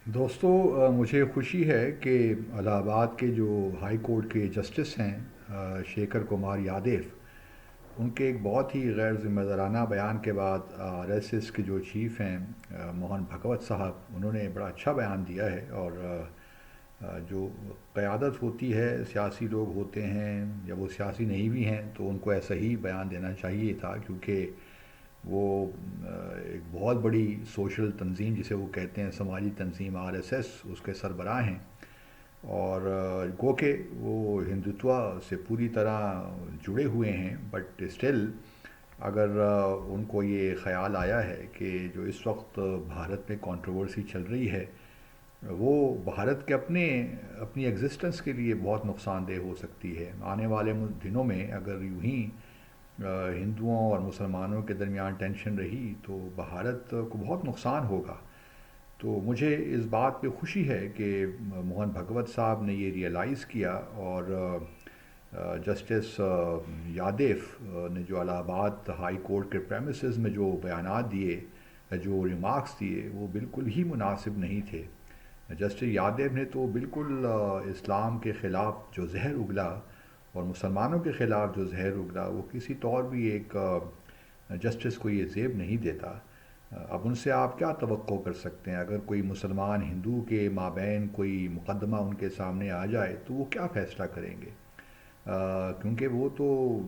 دوستو، مجھے خوشی ہے کہ الہ آباد کے جو ہائی کورٹ کے جسٹس ہیں شیکھر کمار یادیو، ان کے ایک بہت ہی غیر ذمہ دارانہ بیان کے بعد آر ایس ایس کے جو چیف ہیں موہن بھگوت صاحب، انہوں نے بڑا اچھا بیان دیا ہے۔ اور جو قیادت ہوتی ہے، سیاسی لوگ ہوتے ہیں یا وہ سیاسی نہیں بھی ہیں تو ان کو ایسا ہی بیان دینا چاہیے تھا، کیونکہ وہ ایک بہت بڑی سوشل تنظیم جسے وہ کہتے ہیں سماجی تنظیم آر ایس ایس، اس کے سربراہ ہیں۔ اور گو کہ وہ ہندوتوا سے پوری طرح جڑے ہوئے ہیں، بٹ اسٹل اگر ان کو یہ خیال آیا ہے کہ جو اس وقت بھارت میں کنٹروورسی چل رہی ہے وہ بھارت کے اپنی ایگزسٹنس کے لیے بہت نقصان دہ ہو سکتی ہے، آنے والے دنوں میں اگر یوں ہی ہندوؤں اور مسلمانوں کے درمیان ٹینشن رہی تو بھارت کو بہت نقصان ہوگا۔ تو مجھے اس بات پہ خوشی ہے کہ موہن بھگوت صاحب نے یہ ریئلائز کیا، اور جسٹس یادیو نے جو الہ آباد ہائی کورٹ کے پریمیسز میں جو بیانات دیے، جو ریمارکس دیے، وہ بالکل ہی مناسب نہیں تھے۔ جسٹس یادیو نے تو بالکل اسلام کے خلاف جو زہر اگلا اور مسلمانوں کے خلاف جو زہر اگلا، وہ کسی طور بھی ایک جسٹس کو یہ زیب نہیں دیتا۔ اب ان سے آپ کیا توقع کر سکتے ہیں؟ اگر کوئی مسلمان ہندو کے مابین کوئی مقدمہ ان کے سامنے آ جائے تو وہ کیا فیصلہ کریں گے؟ کیونکہ وہ تو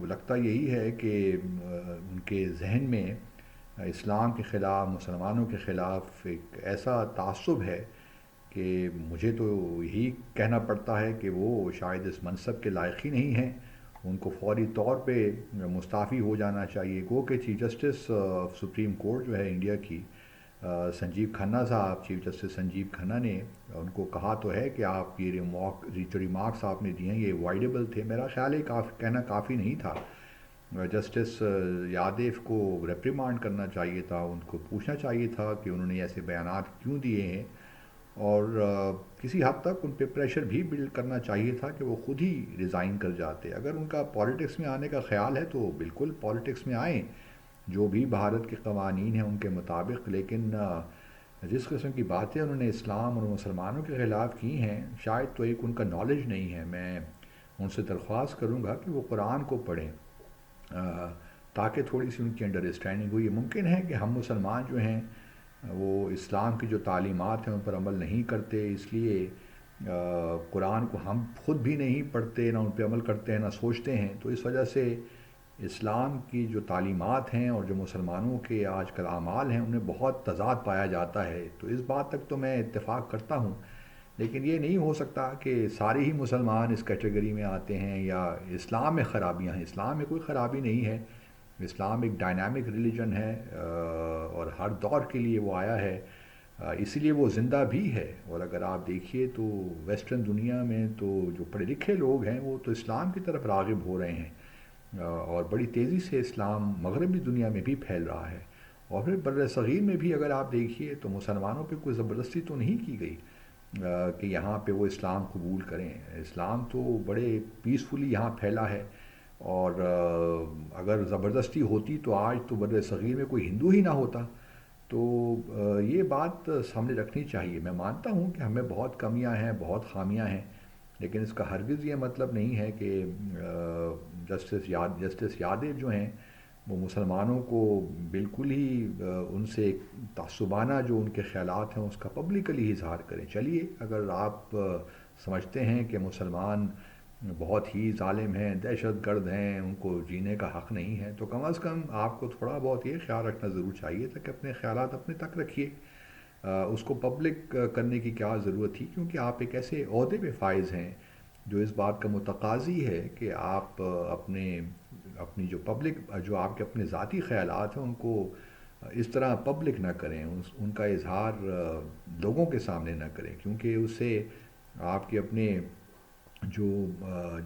لگتا یہی ہے کہ ان کے ذہن میں اسلام کے خلاف، مسلمانوں کے خلاف ایک ایسا تعصب ہے کہ مجھے تو یہی کہنا پڑتا ہے کہ وہ شاید اس منصب کے لائق ہی نہیں ہیں۔ ان کو فوری طور پہ مستعفی ہو جانا چاہیے۔ گو کہ چیف جسٹس سپریم کورٹ جو ہے انڈیا کی، سنجیو کھنہ صاحب، چیف جسٹس سنجیو کھنہ نے ان کو کہا تو ہے کہ آپ یہ جو ریمارکس آپ نے دیے ہیں یہ اوائڈیبل تھے۔ میرا خیال ہے کہنا کافی نہیں تھا۔ جسٹس یادیو کو ریپریمانڈ کرنا چاہیے تھا، ان کو پوچھنا چاہیے تھا کہ انہوں نے ایسے بیانات کیوں دیے ہیں، اور کسی حد تک ان پہ پریشر بھی بلڈ کرنا چاہیے تھا کہ وہ خود ہی ریزائن کر جاتے۔ اگر ان کا پالیٹکس میں آنے کا خیال ہے تو بالکل پالیٹکس میں آئیں، جو بھی بھارت کے قوانین ہیں ان کے مطابق، لیکن جس قسم کی باتیں انہوں نے اسلام اور مسلمانوں کے خلاف کی ہیں، شاید تو ایک ان کا نالج نہیں ہے۔ میں ان سے درخواست کروں گا کہ وہ قرآن کو پڑھیں، تاکہ تھوڑی سی ان کی انڈرسٹینڈنگ ہو۔ یہ ممکن ہے کہ ہم مسلمان جو ہیں وہ اسلام کی جو تعلیمات ہیں ان پر عمل نہیں کرتے، اس لیے قرآن کو ہم خود بھی نہیں پڑھتے، نہ ان پہ عمل کرتے ہیں، نہ سوچتے ہیں، تو اس وجہ سے اسلام کی جو تعلیمات ہیں اور جو مسلمانوں کے آج کل اعمال ہیں ان میں بہت تضاد پایا جاتا ہے۔ تو اس بات تک تو میں اتفاق کرتا ہوں، لیکن یہ نہیں ہو سکتا کہ سارے ہی مسلمان اس کیٹیگری میں آتے ہیں یا اسلام میں خرابیاں ہیں۔ اسلام میں کوئی خرابی نہیں ہے، اسلام ایک ڈائنامک ریلیجن ہے، اور ہر دور کے لیے وہ آیا ہے، اسی لیے وہ زندہ بھی ہے۔ اور اگر آپ دیکھیے تو ویسٹرن دنیا میں تو جو پڑھے لکھے لوگ ہیں وہ تو اسلام کی طرف راغب ہو رہے ہیں، اور بڑی تیزی سے اسلام مغربی دنیا میں بھی پھیل رہا ہے۔ اور پھر بر صغیر میں بھی اگر آپ دیکھیے تو مسلمانوں پہ کوئی زبردستی تو نہیں کی گئی کہ یہاں پہ وہ اسلام قبول کریں۔ اسلام تو بڑے پیسفلی یہاں پھیلا ہے، اور اگر زبردستی ہوتی تو آج تو بر صغیر میں کوئی ہندو ہی نہ ہوتا۔ تو یہ بات سامنے رکھنی چاہیے۔ میں مانتا ہوں کہ ہمیں بہت کمیاں ہیں، بہت خامیاں ہیں، لیکن اس کا ہرگز یہ مطلب نہیں ہے کہ جسٹس یادیو جو ہیں وہ مسلمانوں کو بالکل ہی ان سے ایک تعصبانہ جو ان کے خیالات ہیں اس کا پبلکلی اظہار کریں۔ چلیے، اگر آپ سمجھتے ہیں کہ مسلمان بہت ہی ظالم ہیں، دہشت گرد ہیں، ان کو جینے کا حق نہیں ہے، تو کم از کم آپ کو تھوڑا بہت یہ خیال رکھنا ضرور چاہیے تھا کہ اپنے خیالات اپنے تک رکھیے۔ اس کو پبلک کرنے کی کیا ضرورت تھی؟ کیونکہ آپ ایک ایسے عہدے پہ فائز ہیں جو اس بات کا متقاضی ہے کہ آپ اپنی جو پبلک، جو آپ کے اپنے ذاتی خیالات ہیں ان کو اس طرح پبلک نہ کریں، ان کا اظہار لوگوں کے سامنے نہ کریں، کیونکہ اس سے آپ کے اپنے جو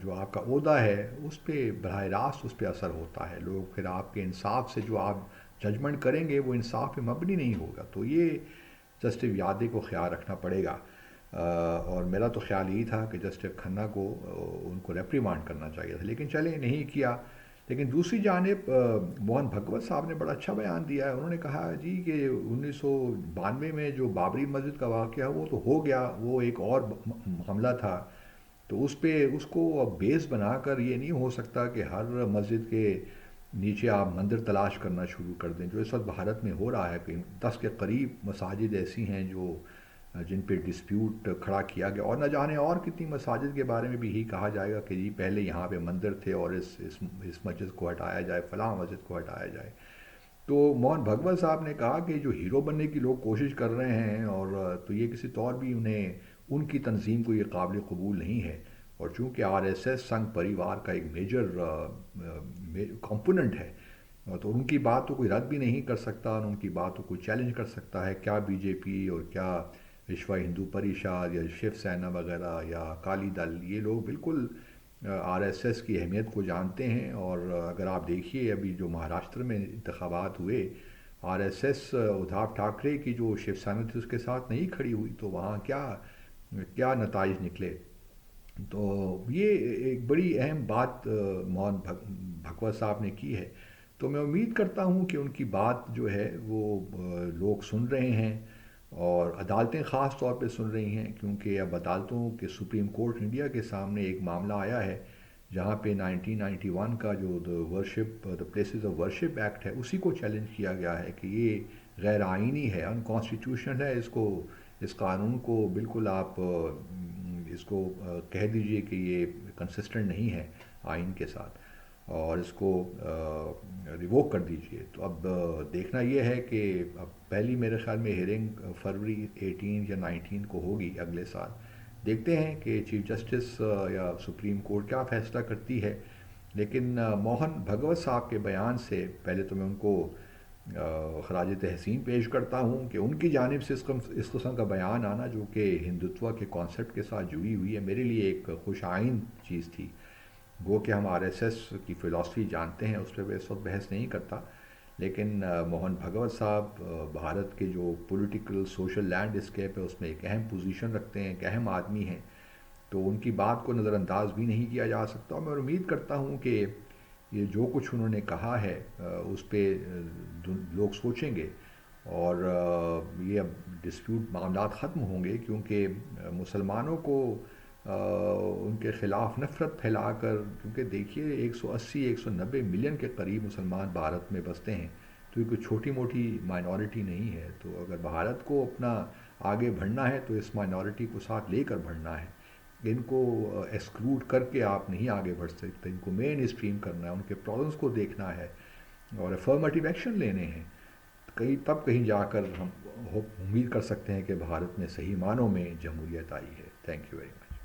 جو آپ کا عہدہ ہے اس پہ براہ راست اس پہ اثر ہوتا ہے۔ لوگ پھر آپ کے انصاف سے جو آپ ججمنٹ کریں گے وہ انصاف پہ مبنی نہیں ہوگا۔ تو یہ جسٹس یادے کو خیال رکھنا پڑے گا، اور میرا تو خیال یہی تھا کہ جسٹس کھنہ کو ان کو ریپریمانڈ کرنا چاہیے تھا، لیکن چلیں نہیں کیا۔ لیکن دوسری جانب موہن بھگوت صاحب نے بڑا اچھا بیان دیا ہے. انہوں نے کہا جی کہ 1992 میں جو بابری مسجد کا واقعہ وہ تو ہو گیا، وہ ایک اور حملہ تھا. تو اس کو اب بیس بنا کر یہ نہیں ہو سکتا کہ ہر مسجد کے نیچے آپ مندر تلاش کرنا شروع کر دیں، جو اس وقت بھارت میں ہو رہا ہے. کہ 10 کے قریب مساجد ایسی ہیں جو جن پہ ڈسپیوٹ کھڑا کیا گیا، اور نہ جانے اور کتنی مساجد کے بارے میں بھی یہی کہا جائے گا کہ جی پہلے یہاں پہ مندر تھے اور اس مسجد کو ہٹایا جائے، فلاں مسجد کو ہٹایا جائے. تو موہن بھگوت صاحب نے کہا کہ جو ہیرو بننے کی لوگ کوشش کر رہے ہیں، اور تو یہ کسی طور بھی ان کی تنظیم کو یہ قابل قبول نہیں ہے. اور چونکہ آر ایس ایس سنگھ پریوار کا ایک میجر کمپوننٹ ہے، تو ان کی بات تو کوئی رد بھی نہیں کر سکتا، ان کی بات کو کوئی چیلنج کر سکتا ہے. کیا بی جے پی اور کیا وشو ہندو پریشاد یا شیو سینا وغیرہ یا اکالی دل، یہ لوگ بالکل آر ایس ایس کی اہمیت کو جانتے ہیں. اور اگر آپ دیکھیے ابھی جو مہاراشٹر میں انتخابات ہوئے، R S S Uddhav Thackeray کی جو شیو سینا تھی اس کے ساتھ نہیں کھڑی ہوئی، تو وہاں کیا کیا نتائج نکلے. تو یہ ایک بڑی اہم بات موہن بھگوت صاحب نے کی ہے. تو میں امید کرتا ہوں کہ ان کی بات جو ہے وہ لوگ سن رہے ہیں، اور عدالتیں خاص طور پہ سن رہی ہیں، کیونکہ اب عدالتوں کے سپریم کورٹ انڈیا کے سامنے ایک معاملہ آیا ہے جہاں پہ 1991 کا جو the places of worship act ہے اسی کو چیلنج کیا گیا ہے کہ یہ غیر آئینی ہے، انکانسٹیٹیوشنل ہے. اس قانون کو بالکل آپ اس کو کہہ دیجئے کہ یہ کنسسٹنٹ نہیں ہے آئین کے ساتھ، اور اس کو ریووک کر دیجئے. تو اب دیکھنا یہ ہے کہ اب پہلی میرے خیال میں ہیئرنگ فروری 18 یا 19 کو ہوگی اگلے سال. دیکھتے ہیں کہ چیف جسٹس یا سپریم کورٹ کیا فیصلہ کرتی ہے. لیکن موہن بھگوت صاحب کے بیان سے پہلے تو میں ان کو خراج تحسین پیش کرتا ہوں کہ ان کی جانب سے اس قسم کا بیان آنا جو کہ ہندوتوا کے کانسیپٹ کے ساتھ جڑی ہوئی ہے، میرے لیے ایک خوش آئند چیز تھی. گو کہ ہم آر ایس ایس کی فلاسفی جانتے ہیں، اس پہ میں اس وقت بحث نہیں کرتا، لیکن موہن بھگوت صاحب بھارت کے جو پولیٹیکل سوشل لینڈ اسکیپ ہے اس میں ایک اہم پوزیشن رکھتے ہیں، ایک اہم آدمی ہیں. تو ان کی بات کو نظر انداز بھی نہیں کیا جا سکتا. اور میں امید کرتا ہوں کہ یہ جو کچھ انہوں نے کہا ہے اس پہ لوگ سوچیں گے، اور یہ اب ڈسپیوٹ معاملات ختم ہوں گے، کیونکہ مسلمانوں کو ان کے خلاف نفرت پھیلا کر، کیونکہ دیکھیے 180-190 ملین کے قریب مسلمان بھارت میں بستے ہیں، تو یہ کوئی چھوٹی موٹی مائنورٹی نہیں ہے. تو اگر بھارت کو اپنا آگے بڑھنا ہے تو اس مائنورٹی کو ساتھ لے کر بڑھنا ہے. ان کو ایکسکلوڈ کر کے آپ نہیں آگے بڑھ سکتے، ان کو مین اسٹریم کرنا ہے، ان کے پرابلمس کو دیکھنا ہے اور افرمیٹیو ایکشن لینے ہیں. تب کہیں جا کر ہم امید کر سکتے ہیں کہ بھارت میں صحیح معنوں میں جمہوریت آئی ہے. Thank you very much.